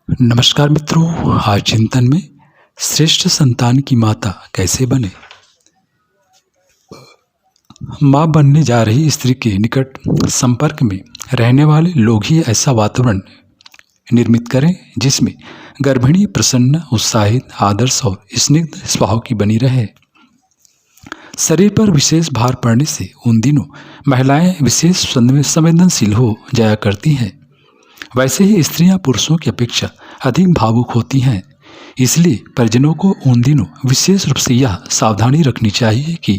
नमस्कार मित्रों, आज चिंतन में श्रेष्ठ संतान की माता कैसे बने। माँ बनने जा रही स्त्री के निकट संपर्क में रहने वाले लोग ही ऐसा वातावरण निर्मित करें जिसमें गर्भिणी प्रसन्न, उत्साहित, आदर्श और स्निग्ध स्वभाव की बनी रहे। शरीर पर विशेष भार पड़ने से उन दिनों महिलाएं विशेष संवेदनशील हो जाया करती हैं। वैसे ही स्त्रियां पुरुषों की अपेक्षा अधिक भावुक होती हैं। इसलिए परिजनों को उन दिनों विशेष रूप से यह सावधानी रखनी चाहिए कि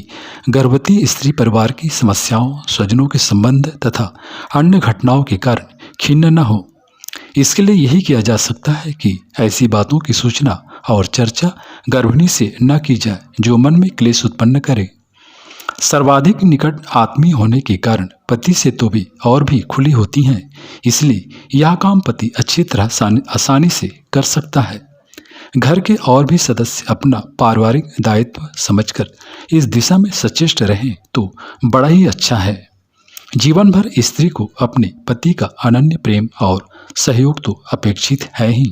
गर्भवती स्त्री परिवार की समस्याओं, स्वजनों के संबंध तथा अन्य घटनाओं के कारण खिन्न न हो। इसके लिए यही किया जा सकता है कि ऐसी बातों की सूचना और चर्चा गर्भिणी से न की जाए जो मन में क्लेश उत्पन्न करे। सर्वाधिक निकट आत्मीय होने के कारण पति से तो भी और भी खुली होती हैं। इसलिए यह काम पति अच्छी तरह आसानी से कर सकता है। घर के और भी सदस्य अपना पारिवारिक दायित्व समझकर इस दिशा में सचेष्ट रहें तो बड़ा ही अच्छा है। जीवन भर स्त्री को अपने पति का अनन्य प्रेम और सहयोग तो अपेक्षित है ही।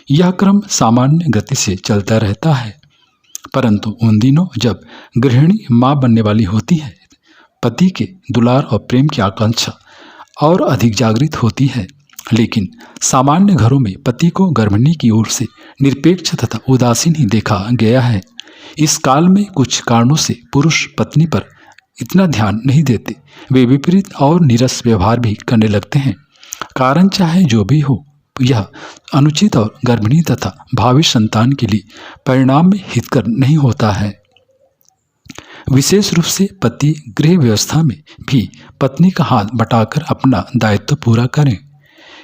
यह क्रम सामान्य गति से चलता रहता है, परंतु उन दिनों जब गृहिणी माँ बनने वाली होती है, पति के दुलार और प्रेम की आकांक्षा और अधिक जागृत होती है। लेकिन सामान्य घरों में पति को गर्भिणी की ओर से निरपेक्ष तथा उदासीन ही देखा गया है। इस काल में कुछ कारणों से पुरुष पत्नी पर इतना ध्यान नहीं देते। वे विपरीत और नीरस व्यवहार भी करने लगते हैं। कारण चाहे जो भी हो, यह अनुचित और गर्भिणी तथा भावी संतान के लिए परिणाम में हितकर नहीं होता है। विशेष रूप से पति गृह व्यवस्था में भी पत्नी का हाथ बटाकर अपना दायित्व पूरा करें।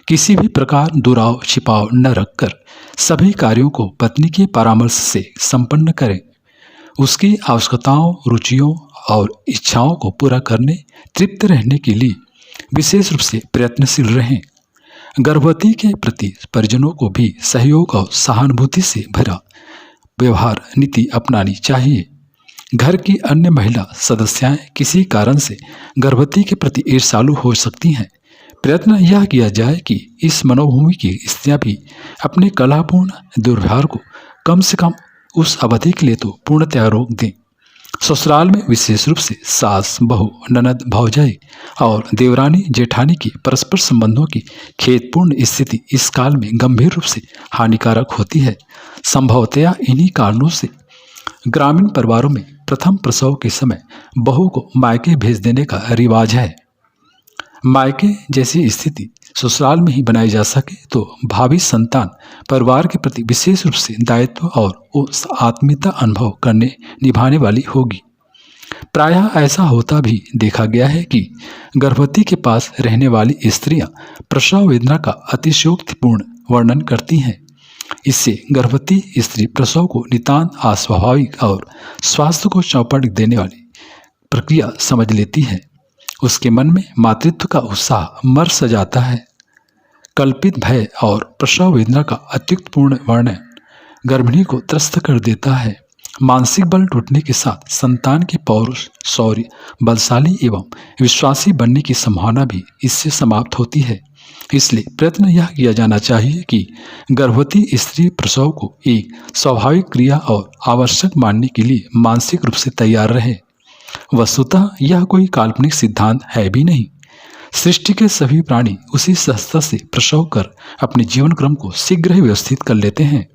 किसी भी प्रकार दुराव छिपाव न रखकर सभी कार्यों को पत्नी के परामर्श से संपन्न करें। उसकी आवश्यकताओं, रुचियों और इच्छाओं को पूरा करने, तृप्त रहने के लिए विशेष रूप से प्रयत्नशील रहें। गर्भवती के प्रति परिजनों को भी सहयोग और सहानुभूति से भरा व्यवहार नीति अपनानी चाहिए। घर की अन्य महिला सदस्याएं किसी कारण से गर्भवती के प्रति ईर्ष्यालु हो सकती हैं। प्रयत्न यह किया जाए कि इस मनोभूमि की स्त्रियां भी अपने कलापूर्ण दुर्व्यवहार को कम से कम उस अवधि के लिए तो पूर्णतया रोक दें। ससुराल में विशेष रूप से सास, बहू, ननद, भौजाई और देवरानी जेठानी की परस्पर संबंधों की खेदपूर्ण स्थिति इस काल में गंभीर रूप से हानिकारक होती है। संभवतया इन्हीं कारणों से ग्रामीण परिवारों में प्रथम प्रसव के समय बहू को मायके भेज देने का रिवाज है। मायके जैसी स्थिति ससुराल में ही बनाई जा सके तो भावी संतान परिवार के प्रति विशेष रूप से दायित्व और उस आत्मीयता अनुभव करने निभाने वाली होगी। प्रायः ऐसा होता भी देखा गया है कि गर्भवती के पास रहने वाली स्त्रियां प्रसव वेदना का अतिशयोक्तिपूर्ण वर्णन करती हैं। इससे गर्भवती स्त्री प्रसव को नितांत अस्वाभाविक और स्वास्थ्य को चौपट देने वाली प्रक्रिया समझ लेती है। उसके मन में मातृत्व का उत्साह मर सा जाता है। कल्पित भय और प्रसव वेदना का अत्युक्तपूर्ण वर्णन गर्भिणी को त्रस्त कर देता है। मानसिक बल टूटने के साथ संतान के पौरुष, शौर्य, बलशाली एवं विश्वासी बनने की संभावना भी इससे समाप्त होती है। इसलिए प्रयत्न यह किया जाना चाहिए कि गर्भवती स्त्री प्रसव को एक स्वाभाविक क्रिया और आवश्यक मानने के लिए मानसिक रूप से तैयार रहे। वस्तुतः यह कोई काल्पनिक सिद्धांत है भी नहीं। सृष्टि के सभी प्राणी उसी सहजता से प्रसव कर अपने जीवन क्रम को शीघ्र ही व्यवस्थित कर लेते हैं।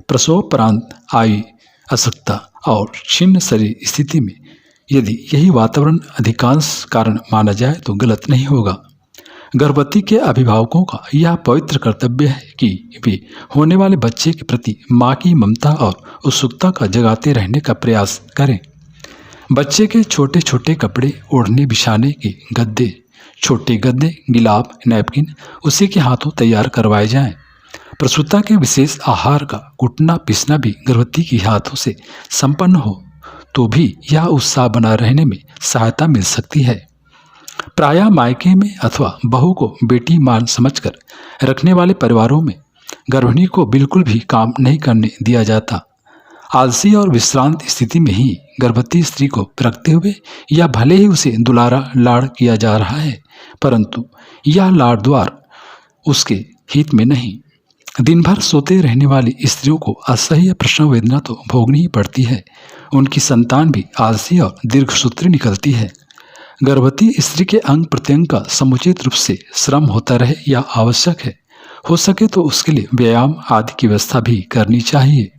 प्रसवोपरांत आई अशक्तता और क्षीण शरीर स्थिति में यदि यही वातावरण अधिकांश कारण माना जाए तो गलत नहीं होगा। गर्भवती के अभिभावकों का यह पवित्र कर्तव्य है कि वे होने वाले बच्चे के प्रति माँ की ममता और उत्सुकता का जगाते रहने का प्रयास करें। बच्चे के छोटे छोटे कपड़े, ओढ़ने बिछाने के गद्दे, छोटे गद्दे, गिलाब, नैपकिन उसी के हाथों तैयार करवाए जाएं। प्रसूता के विशेष आहार का कुटना पिसना भी गर्भवती के हाथों से संपन्न हो तो भी यह उत्साह बना रहने में सहायता मिल सकती है। प्रायः मायके में अथवा बहू को बेटी मान समझकर रखने वाले परिवारों में गर्भिणी को बिल्कुल भी काम नहीं करने दिया जाता। आलसी और विश्रांत स्थिति में ही गर्भवती स्त्री को रखते हुए या भले ही उसे दुलारा लाड़ किया जा रहा है, परंतु यह लाड़ द्वार उसके हित में नहीं। दिन भर सोते रहने वाली स्त्रियों को असह्य प्रसव वेदना तो भोगनी ही पड़ती है। उनकी संतान भी आलसी और दीर्घसूत्री निकलती है। गर्भवती स्त्री के अंग प्रत्यंग का समुचित रूप से श्रम होता रहे यह आवश्यक है। हो सके तो उसके लिए व्यायाम आदि की व्यवस्था भी करनी चाहिए।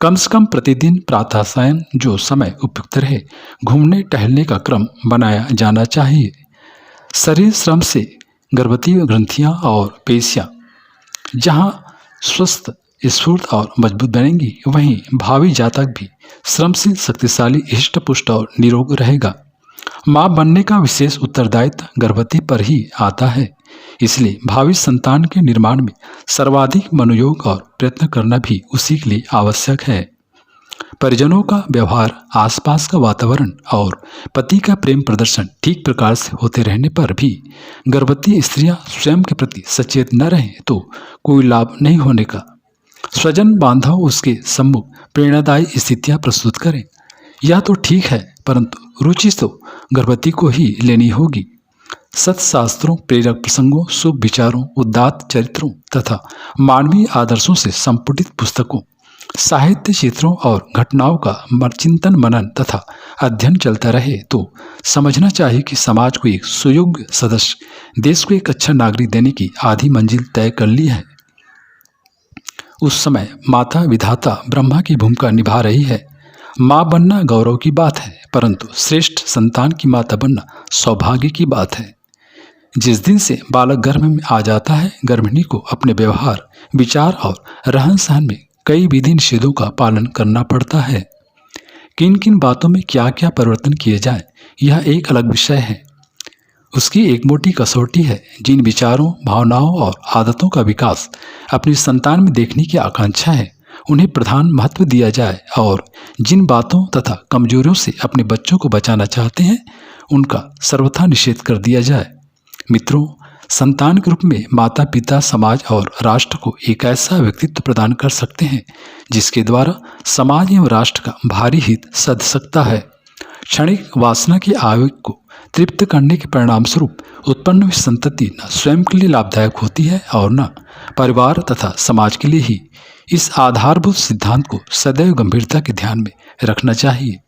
कम से कम प्रतिदिन प्रातः सायं जो समय उपयुक्त रहे घूमने टहलने का क्रम बनाया जाना चाहिए। शरीर श्रम से गर्भवती ग्रंथियां और पेशियां जहां स्वस्थ स्फूर्त और मजबूत बनेंगी वहीं भावी जातक भी श्रम से शक्तिशाली हिष्ट पुष्ट और निरोग रहेगा। मां बनने का विशेष उत्तरदायित्व गर्भवती पर ही आता है, इसलिए भावी संतान के निर्माण में सर्वाधिक मनोयोग और प्रयत्न करना भी उसी के लिए आवश्यक है। परिजनों का व्यवहार, आसपास का वातावरण और पति का प्रेम प्रदर्शन ठीक प्रकार से होते रहने पर भी गर्भवती स्त्रियां स्वयं के प्रति सचेत न रहें तो कोई लाभ नहीं होने का। स्वजन बांधव उसके सम्मुख प्रेरणादायी स्थितियां प्रस्तुत करें, यह तो ठीक है, परंतु रुचि तो गर्भवती को ही लेनी होगी। सत्शास्त्रों, प्रेरक प्रसंगों, शुभ विचारों, उदात्त चरित्रों तथा मानवीय आदर्शों से संपुटित पुस्तकों, साहित्य क्षेत्रों और घटनाओं का चिंतन मनन तथा अध्ययन चलता रहे तो समझना चाहिए कि समाज को एक सुयोग्य सदस्य, देश को एक अच्छा नागरिक देने की आधी मंजिल तय कर ली है। उस समय माता विधाता ब्रह्मा की भूमिका निभा रही है। माँ बनना गौरव की बात है, परंतु श्रेष्ठ संतान की माता बनना सौभाग्य की बात है। जिस दिन से बालक गर्भ में आ जाता है, गर्भिणी को अपने व्यवहार, विचार और रहन सहन में कई विधि निषेधों का पालन करना पड़ता है। किन किन बातों में क्या क्या परिवर्तन किए जाए, यह एक अलग विषय है। उसकी एक मोटी कसौटी है। जिन विचारों, भावनाओं और आदतों का विकास अपनी संतान में देखने की आकांक्षा है, उन्हें प्रधान महत्व दिया जाए और जिन बातों तथा कमजोरियों से अपने बच्चों को बचाना चाहते हैं, उनका सर्वथा निषेध कर दिया जाए। मित्रों, संतान के रूप में माता पिता समाज और राष्ट्र को एक ऐसा व्यक्तित्व प्रदान कर सकते हैं जिसके द्वारा समाज एवं राष्ट्र का भारी हित सध सकता है। क्षणिक वासना के आवेग को तृप्त करने के परिणाम स्वरूप उत्पन्न हुई संतति न स्वयं के लिए लाभदायक होती है और न परिवार तथा समाज के लिए ही। इस आधारभूत सिद्धांत को सदैव गंभीरता के ध्यान में रखना चाहिए।